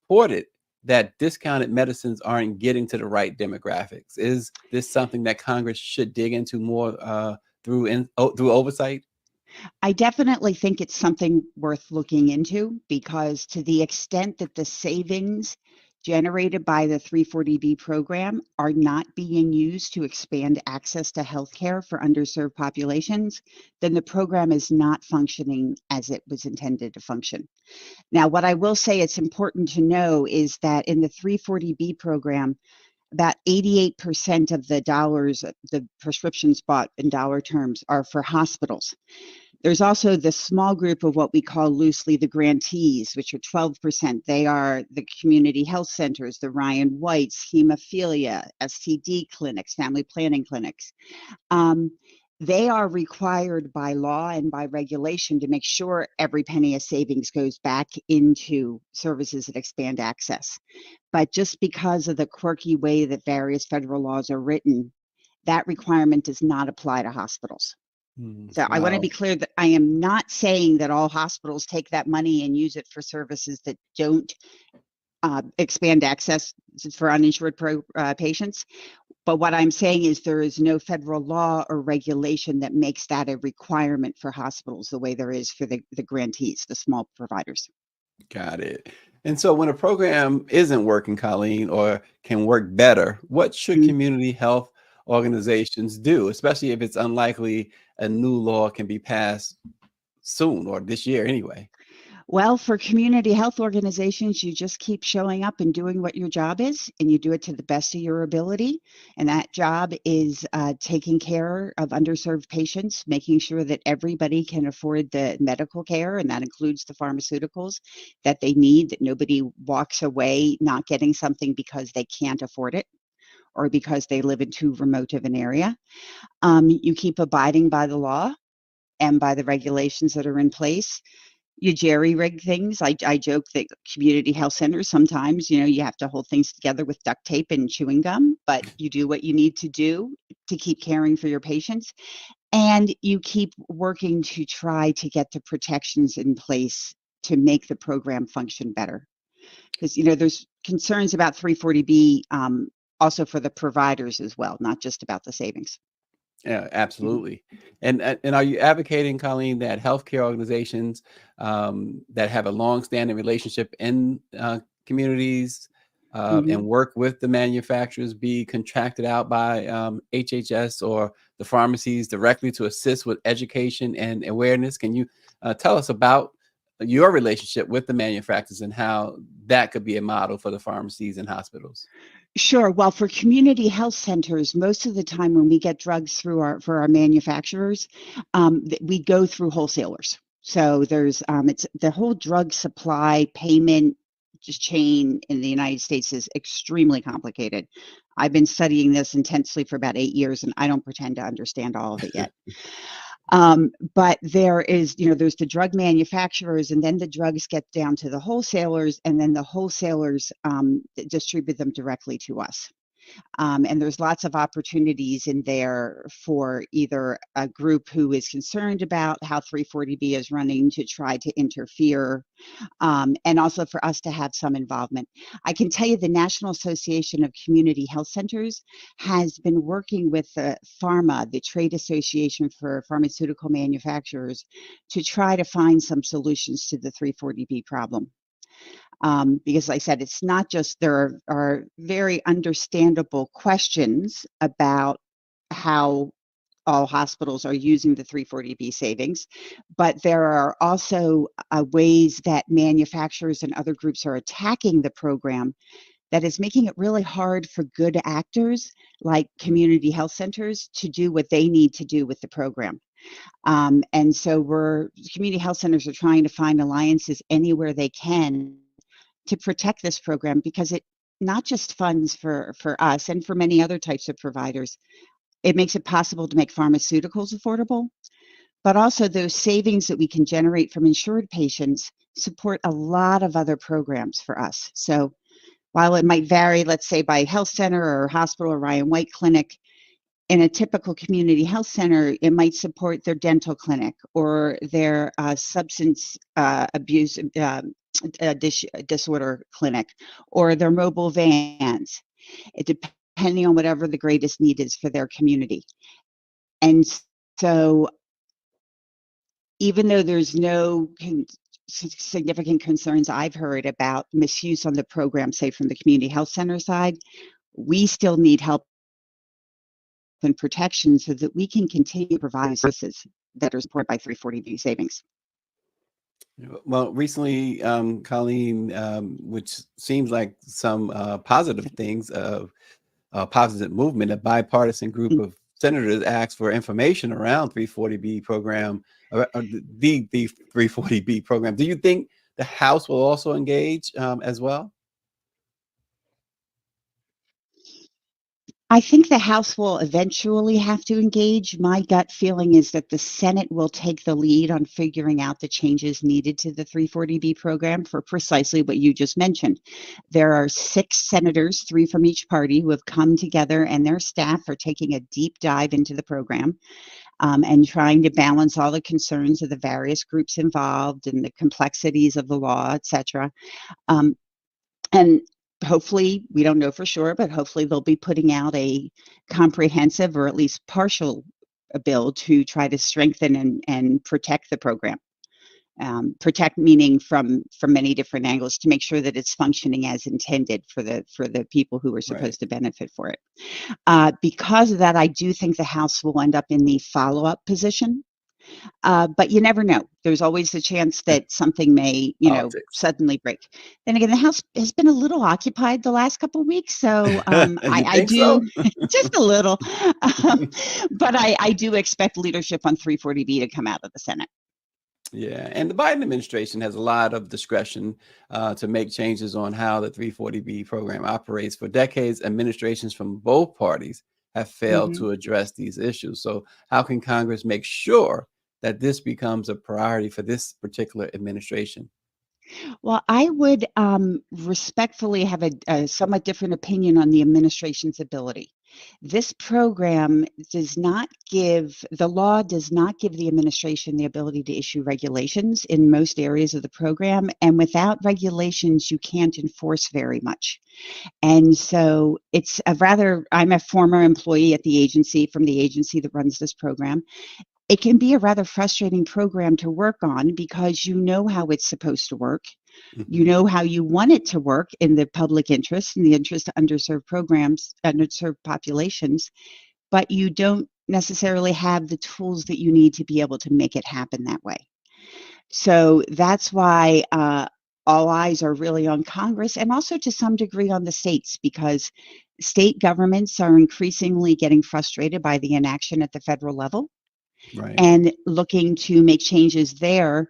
reported that discounted medicines aren't getting to the right demographics. Is this something that Congress should dig into more through oversight? I definitely think it's something worth looking into because to the extent that the savings generated by the 340B program are not being used to expand access to healthcare for underserved populations, then the program is not functioning as it was intended to function. Now, what I will say it's important to know is that in the 340B program, about 88% of the dollars, the prescriptions bought in dollar terms, are for hospitals. There's also the small group of what we call loosely the grantees, which are 12%. They are the community health centers, the Ryan Whites, hemophilia, STD clinics, family planning clinics. They are required by law and by regulation to make sure every penny of savings goes back into services that expand access. But just because of the quirky way that various federal laws are written, that requirement does not apply to hospitals. So I want to be Wow. clear that I am not saying that all hospitals take that money and use it for services that don't expand access for uninsured patients. But what I'm saying is there is no federal law or regulation that makes that a requirement for hospitals the way there is for the grantees, the small providers. Got it. And so when a program isn't working, Colleen, or can work better, what should Mm. community health organizations do, especially if it's unlikely a new law can be passed soon or this year anyway? Well, for community health organizations, you just keep showing up and doing what your job is, and you do it to the best of your ability. And that job is taking care of underserved patients, making sure that everybody can afford the medical care, and that includes the pharmaceuticals that they need, that nobody walks away not getting something because they can't afford it or because they live in too remote of an area. You keep abiding by the law and by the regulations that are in place. You jerry rig things. I joke that community health centers sometimes, you have to hold things together with duct tape and chewing gum, but you do what you need to do to keep caring for your patients. And you keep working to try to get the protections in place to make the program function better. Because, there's concerns about 340B also for the providers as well, not just about the savings. Yeah, Mhm. absolutely. And are you advocating, Colleen, that healthcare organizations that have a long-standing relationship in communities and Mhm. work with the manufacturers be contracted out by HHS or the pharmacies directly to assist with education and awareness? Can you tell us about your relationship with the manufacturers and how that could be a model for the pharmacies and hospitals? Sure. Well, for community health centers, most of the time when we get drugs through for our manufacturers, we go through wholesalers. So there's it's the whole drug supply payment just chain in the United States is extremely complicated. I've been studying this intensely for about 8 years, and I don't pretend to understand all of it yet. But there's the drug manufacturers, and then the drugs get down to the wholesalers, and then the wholesalers distribute them directly to us. And there's lots of opportunities in there for either a group who is concerned about how 340B is running to try to interfere, and also for us to have some involvement. I can tell you the National Association of Community Health Centers has been working with the PhRMA, the Trade Association for Pharmaceutical Manufacturers, to try to find some solutions to the 340B problem. Because like I said, it's not just there are very understandable questions about how all hospitals are using the 340B savings, but there are also ways that manufacturers and other groups are attacking the program that is making it really hard for good actors like community health centers to do what they need to do with the program. And so community health centers are trying to find alliances anywhere they can to protect this program because it not just funds for us and for many other types of providers. It makes it possible to make pharmaceuticals affordable, but also those savings that we can generate from insured patients support a lot of other programs for us. So while it might vary, let's say by health center or hospital or Ryan White clinic, in a typical community health center, it might support their dental clinic or their substance abuse disorder clinic or their mobile vans, depending on whatever the greatest need is for their community. And so even though there's no significant concerns I've heard about misuse on the program, say from the community health center side, we still need help and protection so that we can continue providing services that are supported by 340B savings. Well, recently, Colleen, which seems like some positive things of positive movement, a bipartisan group of senators asked for information around 340B program, or the 340B program. Do you think the House will also engage as well? I think the House will eventually have to engage. My gut feeling is that the Senate will take the lead on figuring out the changes needed to the 340B program for precisely what you just mentioned. There are 6 senators, 3 from each party, who have come together, and their staff are taking a deep dive into the program, and trying to balance all the concerns of the various groups involved and the complexities of the law, et cetera. Um, and hopefully, we don't know for sure, but hopefully they'll be putting out a comprehensive or at least partial bill to try to strengthen and protect the program. Protect meaning from many different angles to make sure that it's functioning as intended for the people who are Right. supposed to benefit for it. Because of that, I do think the House will end up in the follow-up position. But you never know. There's always the chance that something may, Politics. suddenly break. Then again, the House has been a little occupied the last couple of weeks, so You I think do so? just a little, but I do expect leadership on 340B to come out of the Senate. Yeah, and the Biden administration has a lot of discretion to make changes on how the 340B program operates. For decades, administrations from both parties have failed Mhm. to address these issues. So, how can Congress make sure that this becomes a priority for this particular administration? Well, I would respectfully have a somewhat different opinion on the administration's ability. This program does not give, the law does not give the administration the ability to issue regulations in most areas of the program. And without regulations, you can't enforce very much. And so it's a rather, I'm a former employee at the agency, from the agency that runs this program. It can be a rather frustrating program to work on because you know how it's supposed to work. You Mhm. know how you want it to work in the public interest, in the interest of underserved programs, underserved populations, but you don't necessarily have the tools that you need to be able to make it happen that way. So that's why all eyes are really on Congress and also to some degree on the states, because state governments are increasingly getting frustrated by the inaction at the federal level Right. and looking to make changes there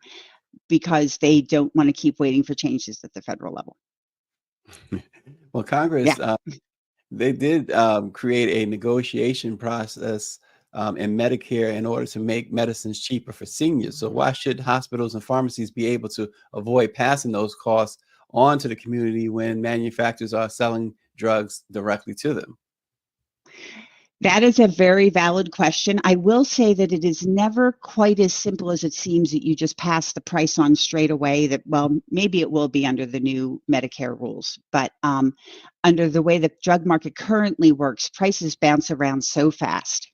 because they don't want to keep waiting for changes at the federal level. Well, Yeah. Congress, they did create a negotiation process in Medicare in order to make medicines cheaper for seniors. So, why should hospitals and pharmacies be able to avoid passing those costs on to the community when manufacturers are selling drugs directly to them? That is a very valid question. I will say that it is never quite as simple as it seems that you just pass the price on straight away. That, well, maybe it will be under the new Medicare rules, but under the way the drug market currently works, prices bounce around so fast,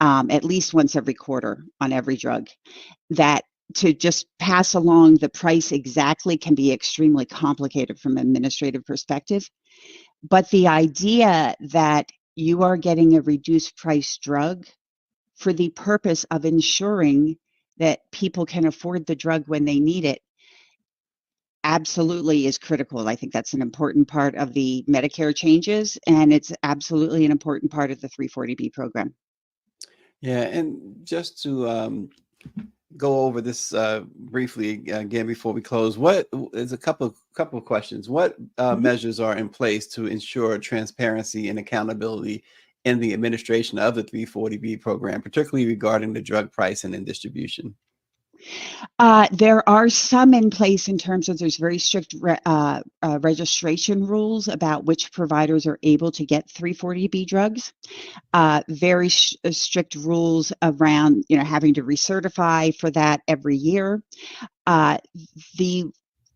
at least once every quarter on every drug, that to just pass along the price exactly can be extremely complicated from an administrative perspective. But the idea that you are getting a reduced price drug for the purpose of ensuring that people can afford the drug when they need it absolutely is critical. I think that's an important part of the Medicare changes, and it's absolutely an important part of the 340B program. Yeah, and just to go over this briefly again before we close, what is a couple of questions? What Mhm. measures are in place to ensure transparency and accountability in the administration of the 340B program, particularly regarding the drug pricing and distribution? There are some in place in terms of there's very strict registration rules about which providers are able to get 340B drugs. Very strict rules around, having to recertify for that every year. Uh, the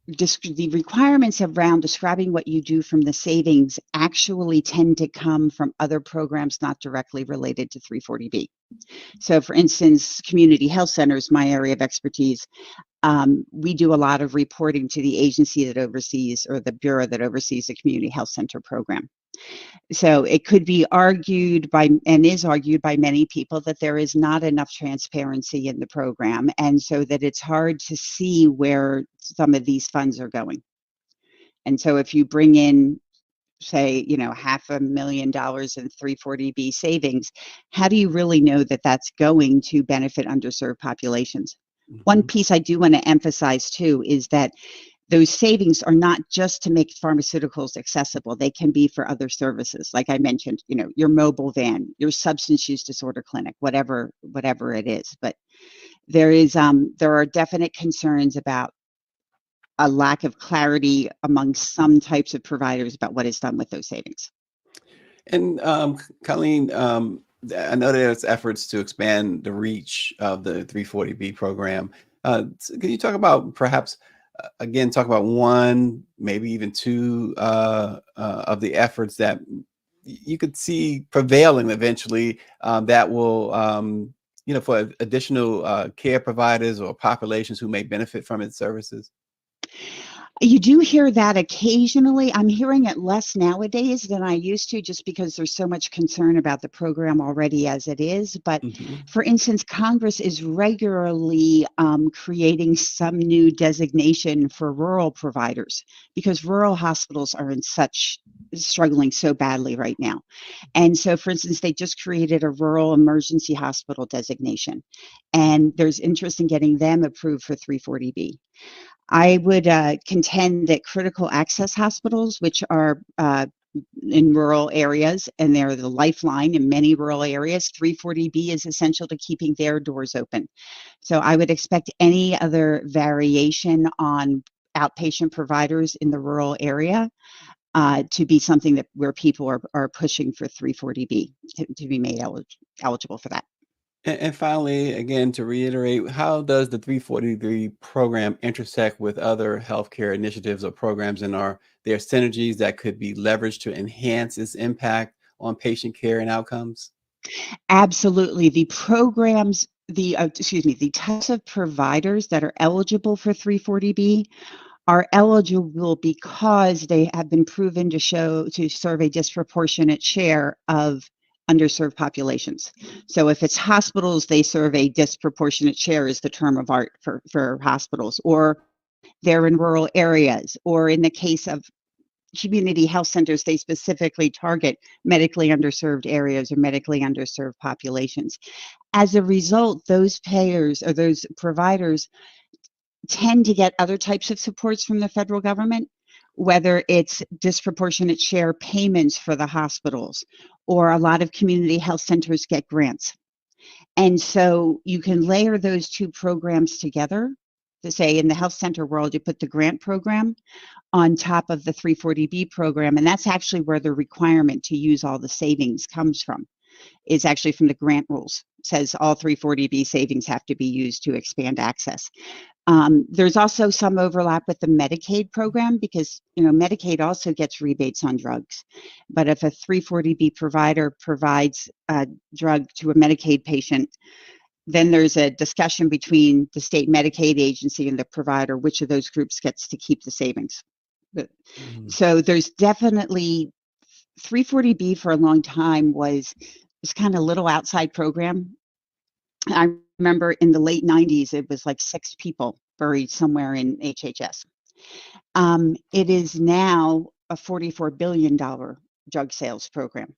the requirements around describing what you do from the savings actually tend to come from other programs not directly related to 340B. So, for instance, community health centers, my area of expertise, we do a lot of reporting to the agency that oversees, or the bureau that oversees, the community health center program. So it could be argued by, and is argued by many people, that there is not enough transparency in the program, and so that it's hard to see where some of these funds are going. And so if you bring in, say, $500,000 in 340B savings, how do you really know that that's going to benefit underserved populations? One Mhm. piece I do want to emphasize too is that those savings are not just to make pharmaceuticals accessible. They can be for other services. Like I mentioned, your mobile van, your substance use disorder clinic, whatever it is. But there are definite concerns about a lack of clarity among some types of providers about what is done with those savings. And Colleen, I know there's efforts to expand the reach of the 340B program. Can you talk about perhaps, again, talk about one, maybe even two of the efforts that you could see prevailing eventually that will, for additional care providers or populations who may benefit from its services? You do hear that occasionally. I'm hearing it less nowadays than I used to, just because there's so much concern about the program already as it is. But Hmm. for instance, Congress is regularly creating some new designation for rural providers, because rural hospitals are struggling so badly right now. And so, for instance, they just created a rural emergency hospital designation, and there's interest in getting them approved for 340B. I would contend that critical access hospitals, which are in rural areas, and they're the lifeline in many rural areas, 340B is essential to keeping their doors open. So I would expect any other variation on outpatient providers in the rural area to be something where people are pushing for 340B to be made eligible for that. And finally, again, to reiterate, how does the 343 program intersect with other healthcare initiatives or programs, and are there synergies that could be leveraged to enhance its impact on patient care and outcomes? Absolutely. The types of providers that are eligible for 340B are eligible because they have been proven to serve a disproportionate share of underserved populations. So if it's hospitals, they serve a disproportionate share is the term of art for hospitals, or they're in rural areas, or in the case of community health centers, they specifically target medically underserved areas or medically underserved populations. As a result, those payers or those providers tend to get other types of supports from the federal government, whether it's disproportionate share payments for the hospitals, or a lot of community health centers get grants. And so you can layer those two programs together. To say in the health center world, you put the grant program on top of the 340B program, and that's actually where the requirement to use all the savings comes from. Is actually from the grant rules. It says all 340B savings have to be used to expand access. There's also some overlap with the Medicaid program, because Medicaid also gets rebates on drugs. But if a 340B provider provides a drug to a Medicaid patient, then there's a discussion between the state Medicaid agency and the provider, which of those groups gets to keep the savings. Mhm. So there's definitely 340B for a long time was kind of a little outside program. I remember in the late 90s, it was like 6 people buried somewhere in HHS. It is now a $44 billion drug sales program.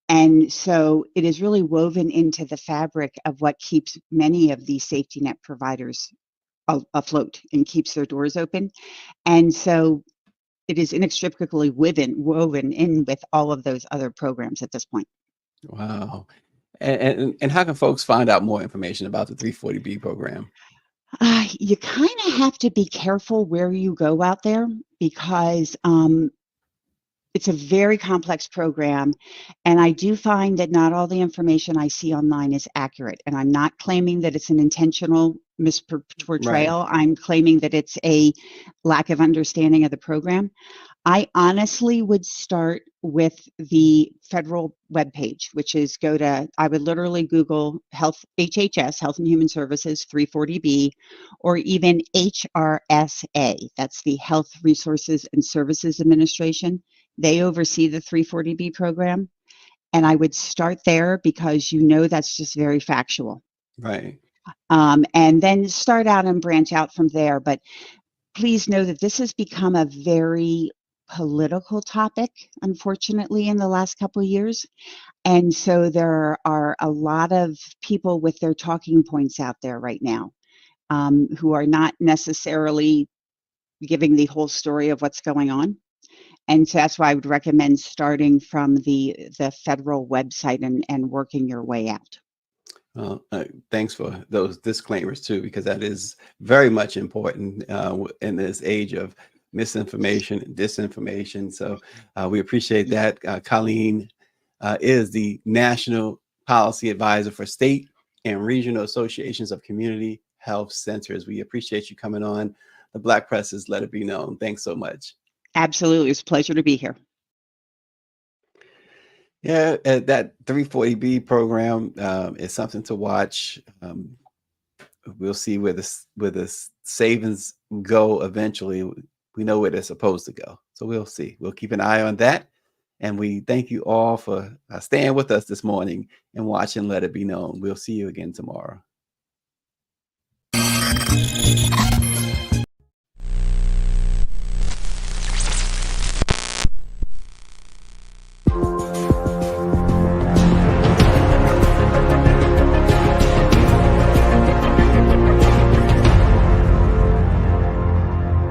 And so it is really woven into the fabric of what keeps many of these safety net providers afloat and keeps their doors open. And so it is inextricably woven in with all of those other programs at this point. Wow. And how can folks find out more information about the 340B program? You kind of have to be careful where you go out there, because it's a very complex program, and I do find that not all the information I see online is accurate. And I'm not claiming that it's an intentional Right. misportrayal. I'm claiming that it's a lack of understanding of the program. I honestly would start with the federal webpage, which is I would literally Google HHS, Health and Human Services 340B, or even HRSA, that's the Health Resources and Services Administration. They oversee the 340B program. And I would start there, because that's just very factual. Right. And then start out and branch out from there. But please know that this has become a very political topic, unfortunately, in the last couple of years. And so there are a lot of people with their talking points out there right now, who are not necessarily giving the whole story of what's going on. And so that's why I would recommend starting from the federal website and working your way out. Well, thanks for those disclaimers too, because that is very much important in this age of misinformation and disinformation. So we appreciate that. Colleen is the National Policy Advisor for State and Regional Associations of Community Health Centers. We appreciate you coming on the Black Press's Let It Be Known. Thanks so much. Absolutely. It's a pleasure to be here. Yeah, that 340B program is something to watch. We'll see where the savings go eventually. We know where they're supposed to go. So we'll see. We'll keep an eye on that. And we thank you all for staying with us this morning and watching Let It Be Known. We'll see you again tomorrow.